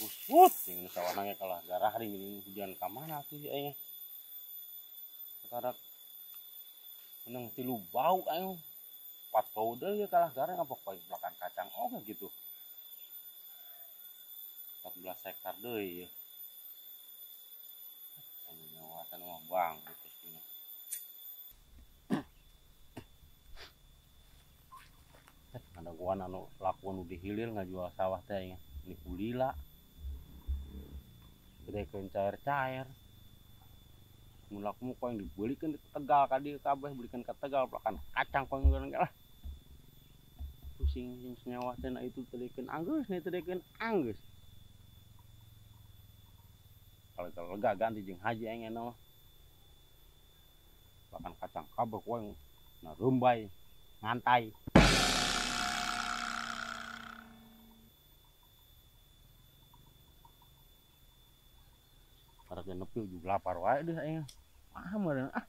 usut yang sawanangnya kalah garah hari ini hujan kamana tuh ya sekarang menang tilu bau ayo 4 powder ya kalah garah apa kau belakang kacang gitu 14 hektar deh ya nyawasan mah bang terus gini ada gua anu lakuan udah hilir nggak jual sawah teh ini kulila gede cair mulaku kau yang dibelikan di Tegal kadi kabeh belikan ke Tegal belakang kacang kau yang lah pusing senyawa teh itu tadikan anggus nih tadikan anggus kalau lega ganti jeung haji aing mah belakang kacang kabeh kau yang nah rumbai ngantai para nepi juga lapar wae deh aing. Paham meureun ah.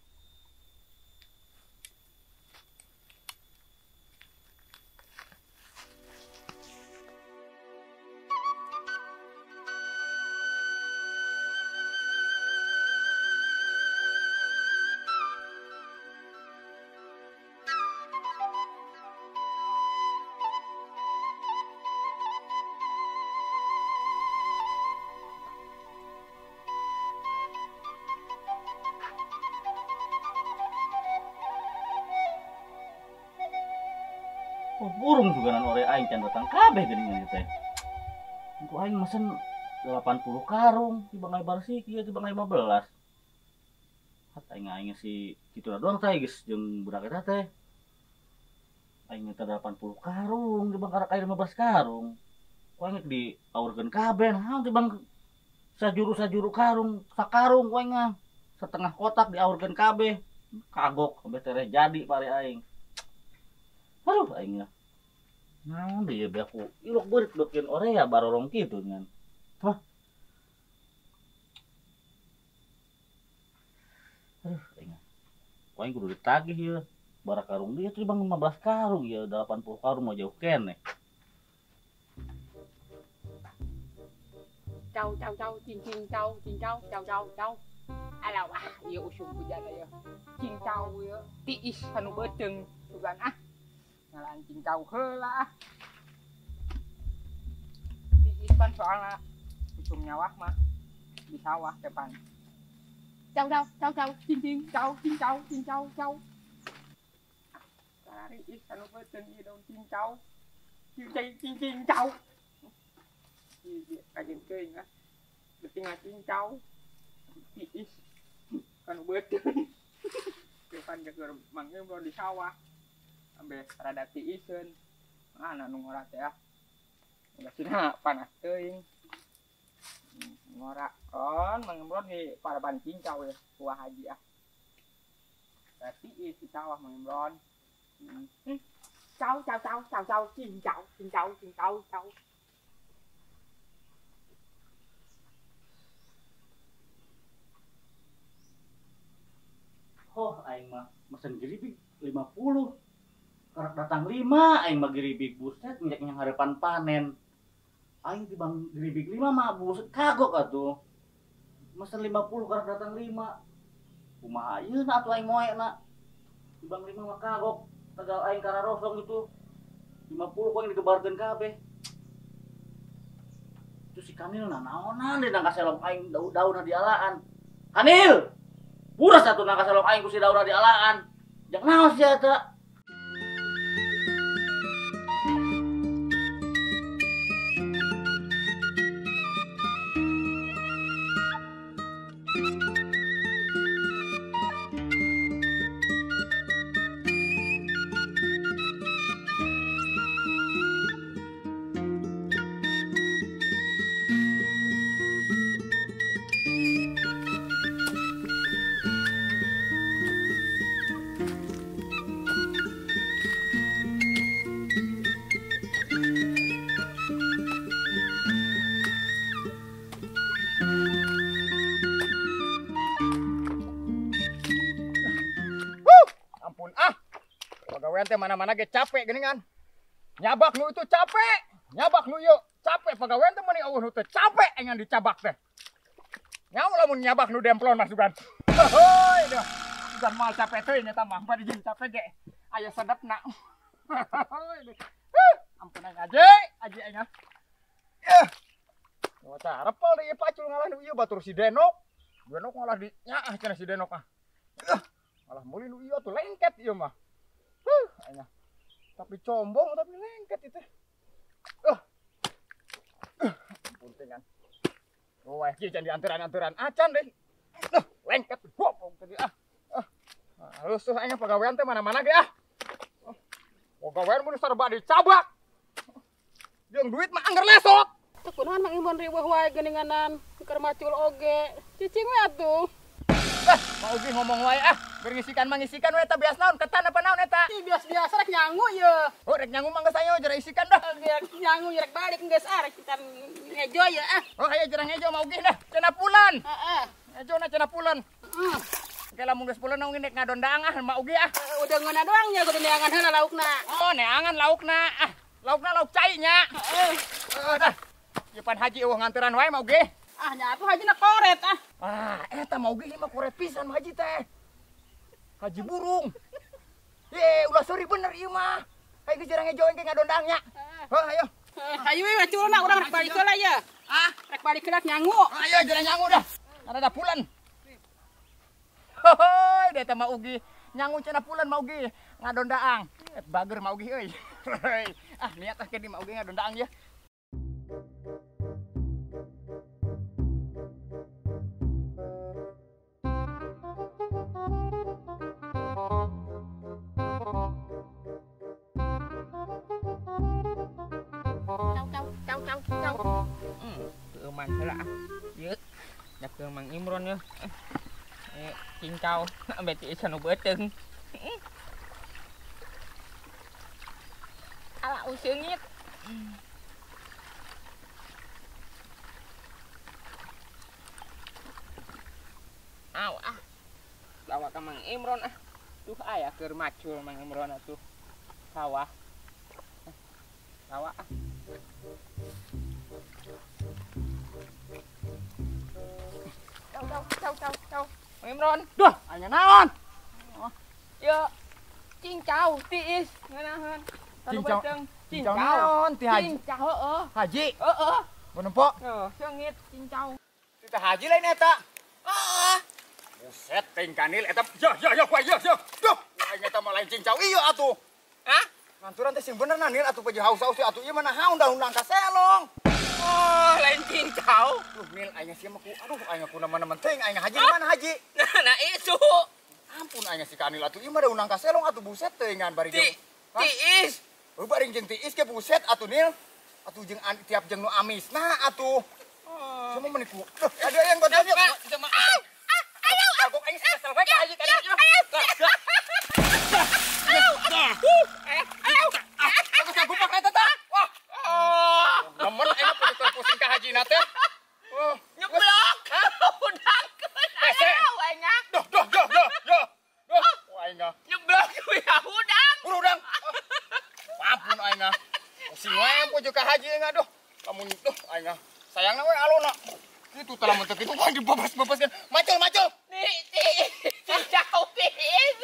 Burung juga nan ore aing can datang kabeh geuningan teh. Engko aing mesen 80 karung tibang ai barsih kieu tibang 15. Hat aing si kitu doang teh geus jeung budak eta teh. Aing minta 80 karung tibang karak air 15 karung. Ku aing diaurkeun kabeh naon tibang sajuru karung sakarung ku aing mah. Setengah kotak diaurkeun kabeh. Kagok kabeh teh jadi pare aing. Aduh aing naon deui ya aku ilok beureut beukeun ore ya barorong kitu ngan. Hah. Aduh aing. Aing kudu ditagih ieu. Bara karung dia tuh bang 15 karung ya 80 karung mah jauh keneh. Trâu chim trâu ala wah ieu usum hujan ya cing trâu ieu tiis anu beuteung tugan ah ngalaan cing trâu heula tiis pan soalna usum nyawah mah di sawah depan trâu cing trâu karari is anu beuteung ieu daun cing trâu cing trâu kajen keuing ah tinggal cing trâu tiis kan beuteung depan jaga mangga di sawah ambe rada tiiseun mana nu ngora teh ah gasina panas teuing ngora kon mangembrot di paraban cincau ya kuah haji ah berarti di sawah mangembrot cau cincau Oh, aing mah mesen geribig 50. Karak datang 5, aing mah geribig buset njek yang harapan panen. Aing tibang geribig 5 mah buset kagok atuh. Mesen 50 karak datang 5. Kumaha ieu na atuh aing moe na. Tibang 5 mah kagok. Tegal aing kararosong gitu. 50 kok yang digebarkeun kabeh. Itu si Kanil na naonan deui nang kaselong aing daun-daunna dialaan. Kanil! Puras atuh nang kaselong aing ku si daunna dialaan. Jak naon sia eta? Pagawean teh mana-mana ge capek geuningan. Nyabak nu itu capek. Nyabak nu ieu capek pagawean teh meuni eueuh teh capek engan dicabak teh. Nya lamun nyabak nu demplon mah sugan. Heuy dah. Sugan moal capek teuing eta mah bari jeung capek ge. Aya sedepna. Heuy. Ampun aji engan. Wah, carepel deui pacul ngalah nu ieu batur si Denok. Denok ngalah di nyaah cenah si Denok ah. Malah meuli nu ieu tuh lengket ieu mah. Anya. Tapi combong tapi lengket itu. Puntengan. Oh, kieu can dianturan-anturan acan deh. Lengket. Hop tadi ah. Halus tuh anya pagawean teh mana-mana ge ah. Pagawean mun sarba dicabak. Jeung duit mah anggar lesot. Teu kunaon Mang Imron riweuh wae geuninganan keur macul oge. Cicing we atuh. Mau ge ngomong wae ah. Berngisikan mangisikan we eta bias naon ketan apa naon eta? Ih biasa-biasa rek nyangu ye. Oh rek nyangu mangga sayo jara isikan dah. Rek nyangu rek balik geus rek kita ngejo ye ah. Oh aya jara ngejo mau ge dah cenah pulan. Heeh. Ngejona cenah pulan. Heeh. Oke lamun geus pulan naon nek ngadondang ah mau ge ah. Udah ngeuna doang nya kudu neangan heula laukna. Oh neangan laukna ah. Laukna lauk cai nya. Heeh. Dah. Ieu pan haji eueuh nganteran wae mau ge. Ah nya atuh hajina koret ah. Ah eta mau ge mah koret pisan mah haji teh. Haji burung. Ulah sorry bener ieu mah. Hayu geus jarang ngejoeng ke ngadondangnya. Heuh ayo. Hayu we waculna urang rek balik heula ye. Ah, rek balik heula nyangu. Ayo jarang nyangu dah. Ada pulan. Hohoi, dia teh mau ugi nyangu cenah pulan mau ugi ngadondaang. Bager mau ugi euy. Ah, niat teh ke di mau ugi ngadondaang ya. Keuman heula ah. Ieu. Dak ke Mang Imron ya. Cincau beti isa nu beuteung. Ala useungit. Aw ah. Lawa ka Mang Imron ah. Tuh aya keur macul Mang Imron atuh. Sawah. Sawah ah. Cau. Mang Imron. Duh, aya naon? Yo. Cincau tiis ngeunaheun. Cincau naon ti haji? Cincau heueuh. Haji. Heueuh. Bonempo. Heuh, seungit cincau. Kita haji lain eta. Heeh. Buset ting kanil eta. Ya kuy ya. Duh, aing eta mah lain cincau ieu atuh. Hah? Nganturan teh sing bener nanil atuh peje haus-haus atuh ieu mah nahaun dah undang ka selong. Oh, lain cincau. Duh, Nil aing sia mah ku aduh aing ku nama-nama teuing aing haji di mana haji? Nah, isu. Ampun aing si kanil atuh ieu mah da undang ka selong atuh buset teuingan bari jeung. Tiis. Oh, bari jeung tiis ke buset atuh Nil. Atuh jeung tiap jeung nu amisna atuh. Semua meniku. Duh, ada yang bantuan yuk. Ayo. Aku aing kesel bae ka haji kanil yuk. Ayo. Aku sanggup pakai eta tah. Wah. Nomor aing pusing ka haji na teh. Nyeblok. Udang. Ayo, aing. Duh. Aing. Nyeblok ya udang. Udang. Ampun aing. Pusing wae pujuk ka haji aing aduh. Lamun duh aing. Sayangna we alona. Itu telah mentek itu mah dibebas-bebaskan. Macul. Nih, cincau tiis.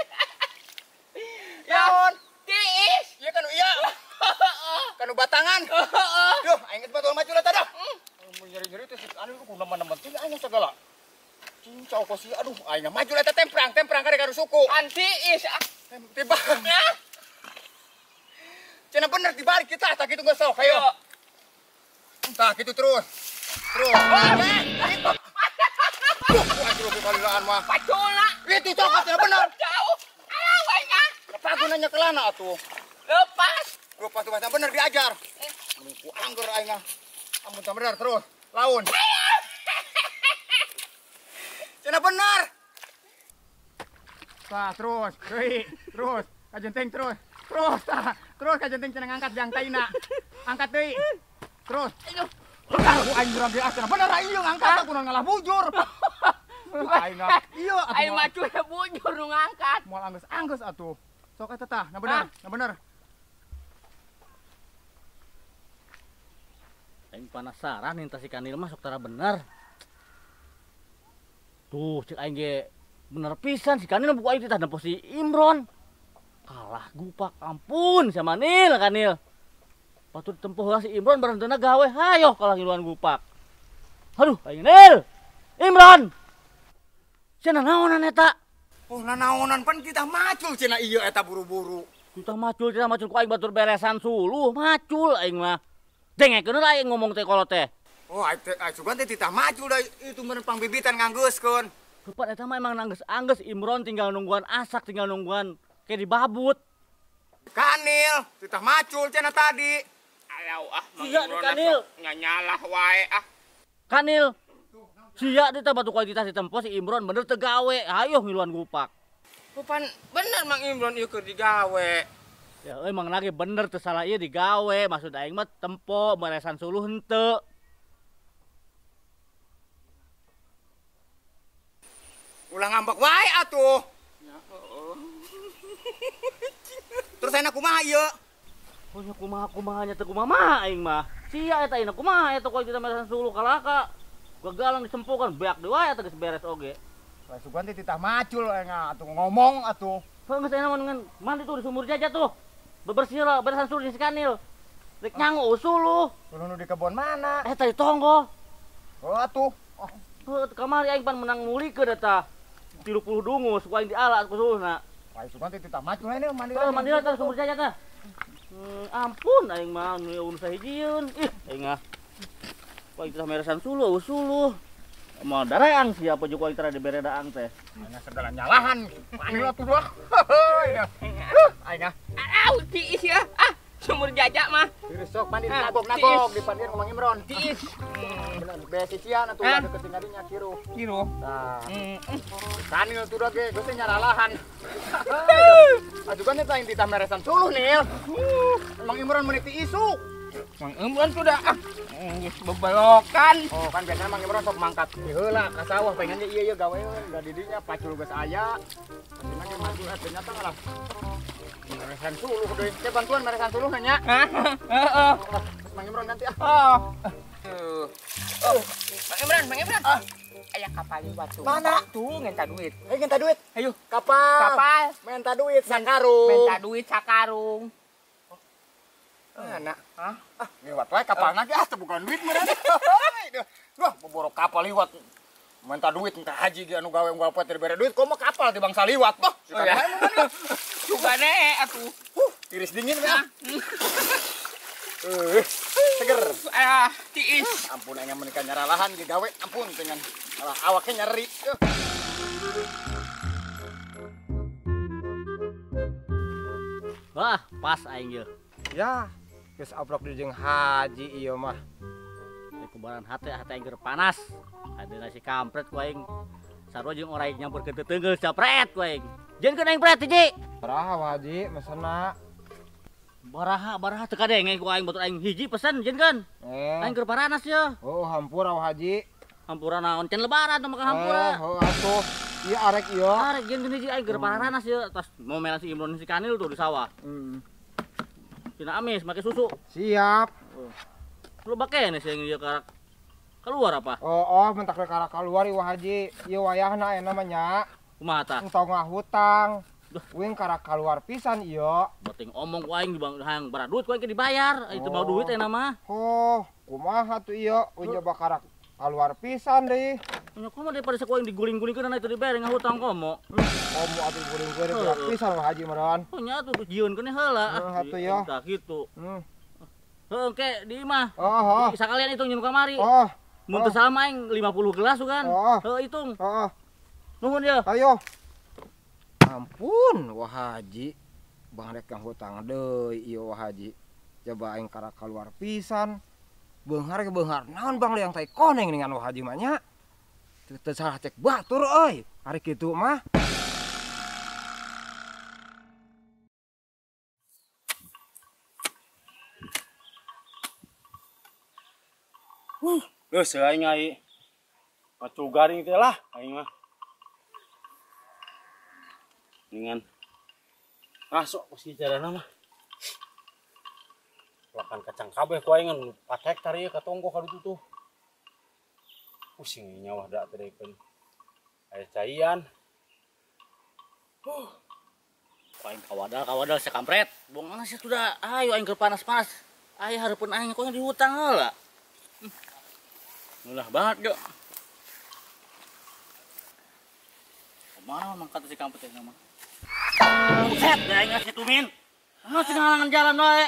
Naon? Tiis. Iya kan iya. Kanu batangan. Duh, aing geus batul macul eta dah. Mun nyeri-nyeri teh anu ku nama-nama teh aing segala. Cincau kosi aduh aing maju eta temprang kare karo suku. Tiis. Tiba. Cenah bener dibalik kita tak kitu geus sok hayo. Tah kitu terus. Aduh, kalilaan mah. Pacula. Itu cokot cenah bener. Jauh. Ayo, aing. Kepagunannya kelana atuh. Lepas. Lupa tuh bahasa bener diajar. Ku anggur aing. Amun tah bener terus. Laun. Cenah bener. Tah terus, deui. Terus, kajenteng terus. Terus kajenteng cenah ngangkat jang taina. Angkat deui. Terus. Aduh. Aku aing jurang ge cenah bener ieu ngangkat aku ngalah bujur. Aing. Ieu atuh. Aing maju ya bujur nu ngangkat. Moal anggeus atuh. Sok eta tah, na bener. Aing penasaran nih si Kanil masuk tara bener. Tuh cek aing ge bener pisan si Kanil buku aing titah nempo si Imron. Kalah gupak ampun sama Nil Kanil. Patut tempuh si Imron barentena gawe hayo kalah ngiluan gupak. Aduh aing Nil. Imron. Cenah naonan eta? Oh, nanaonan pan kita macul cenah ieu eta buru-buru. Kita macul ku aing batur beresan suluh, macul aing mah. Dengekeun aing ngomong teh kolot teh. Oh, ai sugan teh titah macul da itu meureun pangbibitan nganggeuskeun. Rupat eta mah emang angges Imron tinggal nungguan asak, tinggal nungguan kayak dibabut. Kanil, titah macul cenah tadi. Alau Mang Sia, Imron Kanil. nyanyalah wae Kanil. Sia teh batu kuali kita ditempo si Imron bener teu gawe. Hayo ngiluan gupak. Pan bener Mang Imron ieu keur digawe. Ya emang lagi bener teu salah ieu digawe, maksud aing mah tempo beresan suluh henteu. Ulah ngambek wae atuh. Terus enak kumaha ieu? Oh nya kumaha nya teu kumaha aing mah. Sia eta ina kumaha eta kuali kita beresan suluh kalaka. Gagalang disempokan beak deui wae eta geus beres oge. Lah sugan teh titah macul atuh ngomong atuh. Geus enak ngan mandi tuh di sumur jaja tuh. Bebersih lah, beresan suluh di si Kanil. Rek nyangu usul lu. Tuluh di kebon mana? Eta di tonggo. Oh atuh. Heuh kamari aing pan menang mulikeun eta. 30 dungus ku aing diala ku suluhna. Lah sugan teh titah macul ini mandi. Mandi lah sumur jaja teh. Ampun aing mah nu sahijieun. Ih aing mah. Ku aing teh meresan suluh usuluh. Mau dareang siapa juga aing teh dibere daang teh. Ana segala nyalahan. Mandi atuh dah. Aing Au tiis ya. Sumur jaja mah. Iris sok mandi nagok di pandian Mang Imron. Tiis. Bener bea cician atuh ada ketinggalan dinya kiru. Kiro. Nah. Kanil tuh dah ge geus nyaralahan. Ajukan eta yang ditah meresan suluh Nil. Mang Imron meuni ti isu. Mang Imron sudah geus bebelokan. Oh kan biasanya Mang Imron sok mangkat di heula ka sawah pengen ieu gaweun da didinya pacul geus aya. Cenah ge maju ternyata ngalah. Meresan suluh deui. Teh bantuan meresan suluh nya. Heeh. Mang Imron nanti Oh. Mang Imron. Aya kapal liwat tuh. Mana? Tuh ngenta duit. Minta duit. Ayo, Kapal. Minta duit sakarung. minta duit sakarung. Mana? Hah? Liwat wae kapalna ge teh bukan duit meureun. Wah, boborok kapal liwat. Minta duit entah haji ge anu gawe unggal poe teh dibere duit, komo kapal di bangsa liwat. Boh, Oh ya. Sugane atuh. Tiris dingin ya. Seger. Tiis. Ampun aing menikah nyaralahan ge gawe, ampun dengan awaknya nyeri. Wah, pas aing ge. Ya, geus abrok di jeung haji ieu mah. Kubaran hate aing keur panas. Ada nasi kampret ku aing. Sarua jeung orang nyampur ke teungeul capret ku aing. Jeun keun aing pret hiji. Baraha haji mesena. Baraha teu kadenge ku aing batur aing hiji pesen jeun keun. Aing keur paranas ya. Oh, hampur haji. Hampura naon can lebaran teh makan hampura. Oh, atuh. Ieu arek ieu. Arek jeun keun hiji aing keur paranas ya. Tas momelan si Imron si Kanil tuh di sawah. Cina amis make susu. Siap. Lu bake nih sih ieu karak keluar apa? Oh, mentak rek keluar ieu haji. Ieu wayahna aya namanya. Kumaha tah? Tong ngahutang. Wing karak keluar pisan ieu. Bating omong ku aing di hayang baradut ku aing dibayar. Itu mau duit enak mah. Oh, kumaha tuh ieu? Wing coba karak keluar pisan deui. Nya komo daripada saku aing diguling-gulingkeun itu dibere ngahutang komo. Komo atuh guring-guring berat pisan wah haji meureun. Oh nya atuh jieunkeun heula. Atuh ya. Tah kitu. Heuh engke di imah. Oh. Sakalian hitung nyeun kamari. Oh. Mun teu sama aing 50 gelas kan. Heuh hitung. Heeh. Nuhun ya. Ayo. Ampun, wah haji. Bang rek yang hutang deui ieu wah haji. Coba aing karak keluar pisan. Beunghar ge beunghar naon Bang Leang teh koneng dengan wah haji mah nya. Teu salah cek batur euy. Ari kitu mah. Geus aing ai. Pacu garing teh lah aing mah. Dengan masuk posisi carana mah. pelakan kacang kabeh ku aing 4 hektar ieu ka tonggo ka ditu tuh. Pusing nyawa da teudekeun. Aya caian. Aing kawadal si kampret. Buang sih sudah. Ayo aing keur panas-panas. Ayo hareupeun aing kok di hutang heula. Mulah banget, Jo. Kumaha mangkat si kampret teh mah. Set, da aing situ min. Ah, cenah halangan jalan wae.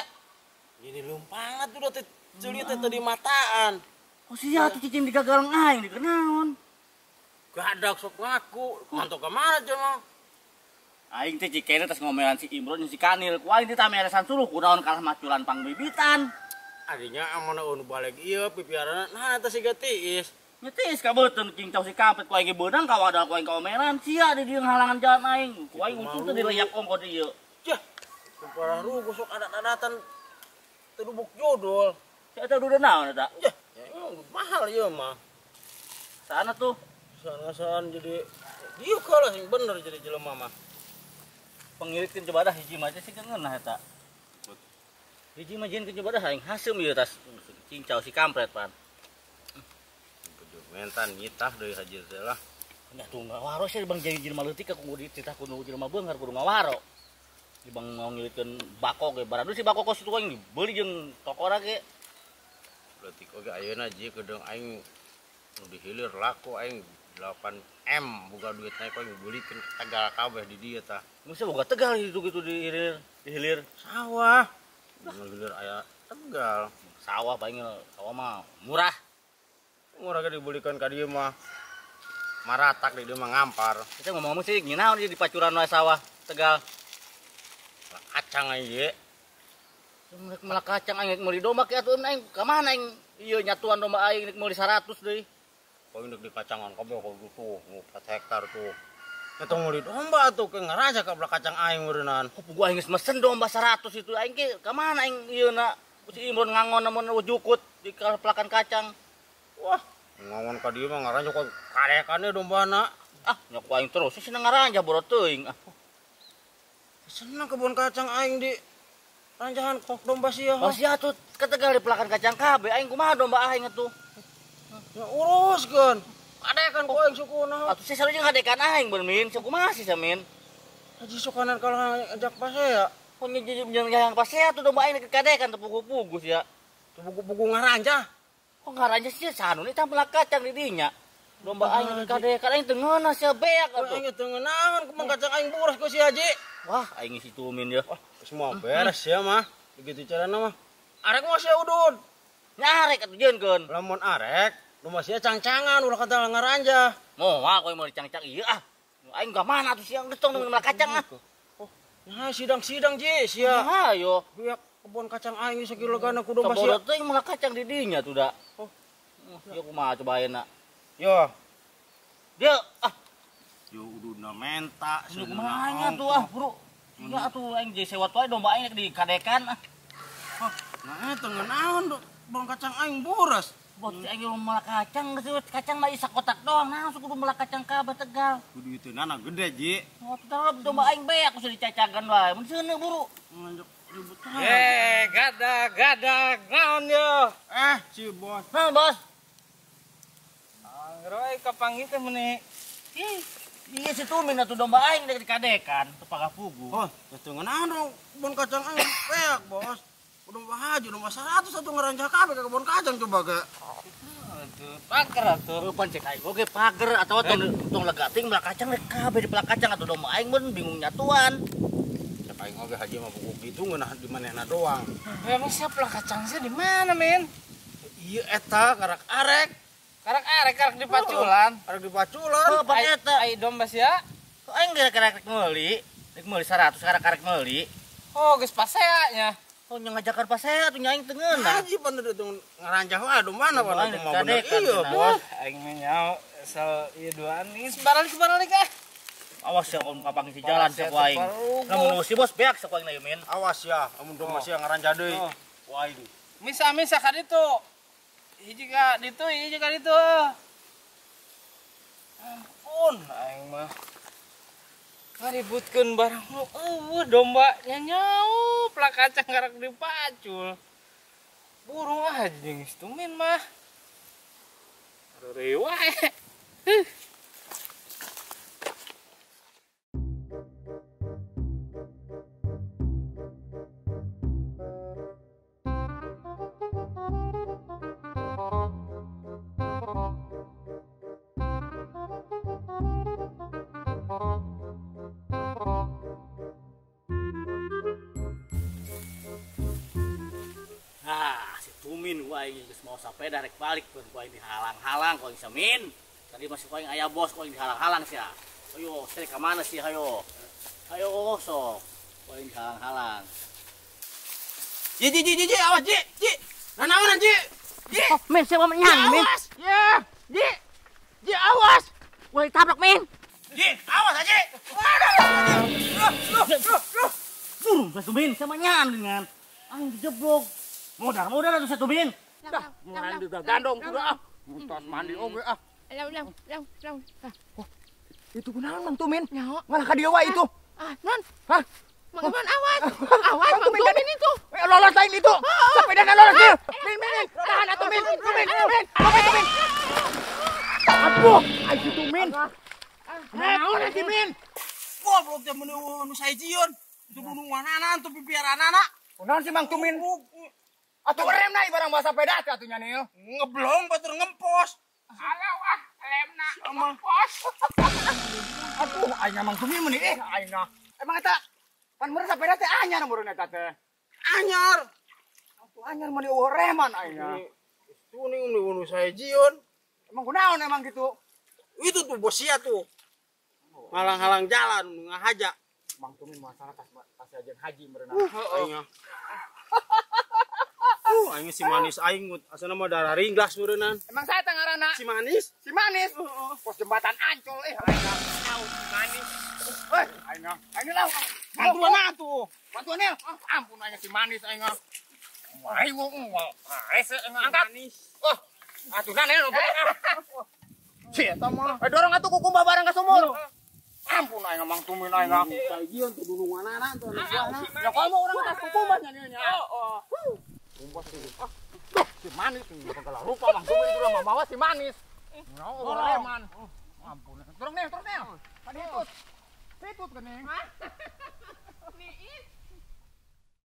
Jadi lumpangat udah teh ceuli teh teu dimataan. Oh sia atuh cicing digagalang aing dikenaon. Gadak sok ngaku. Mantok ka mana cenah? Aing teh cikene tes ngomelan si Imron jeung si Kanil. Ku aing teh tameresan suruh kunaon kalah maculan pangbibitan. Adinya amunna nu balik ieu pipiarana nah eta siga tiis. Nyetis ka beuteun cingcau si kampret ku aing ge beunang kawadal ku aing kaomeran sia di dieu halangan jalan aing. Ku aing usul teh dileyak ongko di ieu. Cah. Parah rugo sok adat-adatan terubuk jodol. Si eta udah naon eta? Yah, ya mahal ieu mah. Sana tuh. Sana-sana jadi dieu kalah sing bener jadi jelema mah. Pengirikeun coba dah hiji mah sih ngeunah eta. Hiji mah jeung coba dah aing haseum ieu tas cingcau si kampret pan. Kudu mentan nyitah deui hajir teh lah. Nya tuh ngawaro sih bang jadi jelema leutik ka kudu dititah kudu jelema beungar kudu ngawaro. Di bang mau ngilikeun bako ge baradu si bako kos itu aing beuli jeung tokora ge. Leutik oge ayeuna ji kedeung aing nu dihilir laku aing 8M boga duit naik aing beulikeun Tegal kabeh di dieu tah. Masa boga Tegal gitu dihilir Sawah. Ngilir aya Tegal. sawah paling sawah mah murah. Murah ge dibulikeun ka dieu mah. Maratak di dieu mah ngampar. Kita ngomong sih nginaon di pacuran wae sawah Tegal. Kacang aing ye. Rek malah kacang aing meuli domba ki atuh aing ka mana aing ieu nyatuan domba aing rek meuli 100 deui. Kau induk di kacangan kabeh kau tuh 4 hektar tuh. Eta meuli domba atuh ke ngaraja ka belah kacang aing meureunnan. Gua aing geus mesen domba 100 itu aing ki ka mana aing ieuna si Imron ngangon namun jukut di pelakan kacang. Wah, ngangon ka dieu mah ngaraja kau karekane dombana. Ah, nya ku aing terus sih ngaranja boro teuing. Ah, Senang kebun kacang aing di ranjahan kok domba sia. oh sia atuh ka Tegal di pelakan kacang kabeh aing kumaha domba aing atuh. Ya uruskeun. Adekan ku aing sukuna. Atuh sih salah jeung hadekan aing bener min, sok kumaha sih samin. Haji sukanan kalah ajak pasea. Oh nya yang pas ya tuh domba aing kadekan teu pugu-pugu sia. Tuh buku-buku ngaranja. Kok ngaranja sih sanu ni tampil kacang di dinya. Domba aing kadekan aing teu ngeunah sia beak atuh. Aing teu ngeunahan kemang kacang aing buras ku si Haji. Wah, aing isi tumin ya. Wah, semua beres ya mah. Begitu carana mah. Arek mah sia udun. Nyarek atuh jeunkeun. Lamun arek, domba sia cangcangan ulah kata ngaranja. Moal kowe mau dicangcang ieu ah. Aing ka mana atuh siang geus tong meuli kacang ah. Nah, sidang-sidang ji sia. Ya ayo. Biak kebun kacang aing sakilegana ku domba sia. Sabodot teh meuli kacang di dinya tuh da. Oh. Ya kumaha coba ayeuna. Yo, Dia ah, yo uduna menta, nu kumaha tuh ah, Bro. Ya atuh aing jadi sewat wae domba aing di kadekan ah. Nah, eta ngeunaon kebun kacang aing buras. Bot aing meuli kacang geus kacang mah isa kotak doang, nah kudu meuli kacang kabeh Tegal. Kudu itu nana gede ji. Oh, tetep domba aing beak kudu dicacagan wae. Mun seuneu buru. Nganjak ribut. Gadag naon yo. Si bos. Nah, Bos. Angroy kapangi teh meuni. Ih, iya si Tumin atuh domba aing di kadekan, teu pagapugu. Oh, itu ngeunaon kebun kacang aing peak, bos. Udah bahaju, udah 100 satu ngeranjah kabeh ke kebun kacang coba ke. Aduh, pager atuh. Pan cek aing oge pager atawa tong legating belah kacang rek kabeh di belah kacang atuh domba aing mun bingung nyatuan. Cek aing oge haji mah buku gitu ngeunah di manehna doang. Emang siapa lah kacang sih di mana, men? Ieu eta karak arek. Karek di paculan. Arek di paculan. Oh, pan eta. Ai domba sia. Kok aing gerak-gerak meuli, rek meuli 100 karek meuli. Oh, geus paseanya. Oh, nya ngajakan pas saya tuh nyaing teu ngeunah. Haji pan itu ngaranjah wae do mana pan itu mah bener Kadekan, ieu, cenah. bos. Aing mah nyao asal ieu duaan nih sebaralik ah. Awas ya om kapang si jalan cek aing. Lamun si bos beak sok aing na men. Awas ya, amun domba sia ngaranjah deui. Oh. Wah itu. Misa ka ditu. Hiji ka ditu, hiji ka ditu. Ampun, aing mah ngaributkeun barang lu. Domba nya nyau, plak kacang karek dipacul. Burung anjing Tumin mah. Rewa. Nah, si Tumin gua ini geus mau sapeda rek balik pun gua ini halang-halang kau yang Samin. Tadi masih kau yang ayah bos kau yang dihalang-halang sih. Ayo, saya ke mana sih ayo? Ayo sok. Kau yang dihalang-halang. Ji, awas Ji. Nanaon Ji? Ji. Oh, men siapa menyanyi, men? Awas. Ya. Ji awas. Woi, tabrak, men. Ji, awas aja. Burung saya Tumin, saya menyan dengan angin dijeblok. Modal tuh saya Tumin. Mulai udah gandong sudah ah. Mutas mandi oge ah. Lang. Itu kunaon Mang Tumin? Nyawa. Ngalah ka dieu wae itu. Ah, non. Hah? Mang Iman awas. Awas, Mang Tumin itu. Lolos lain itu. Sepedana lolos dia. Min. Tahan atuh Min. Tumin. Aduh, ai si Tumin. Naon si Min? Goblok teh mun nu saejion. Itu bunuh wanana itu pipiaranana. Kunaon si Mang Tumin? Atuh remna ibarang bahasa sepeda teh atuh nya Nil. Ngeblong batur ngempos. Alau lemna ngempos. Aduh, aing Mang Tumin meuni aing. Emang eta pan meureun sepeda teh anyar meureun eta teh. Anyar. Atuh anyar meuni reman aing. Itu nih nu saejion. Emang kunaon emang gitu? Itu tuh bosia tuh. Halang-halang jalan ngahaja. Mang Tumin masalah tas ajen haji meureun. Aing. Aing si manis aing asana mah darah ringgas meureunnan. Emang saya teh ngaranna Si manis. si Manis. Pos jembatan Ancol aing. Si Manis. Aing lau. Bantuan tuh. Bantuan Nil. Ampun aing si Manis aing. Aing ese angkat. Oh, atuh Nil. Si eta mah. Dorong atuh kukumba bareng ka sumur. Ampun aing Mang Tumin aing. Saejion tuh bunuh wanana tuh. Ya komo urang tas kukumba nya nya. Kumbas itu. Si Manis segala rupa Mang Tumin itu mah bawa si Manis. Oh, reman. Ampun. Turun Nil. Tadi ikut. Ikut ke Nil. Niis.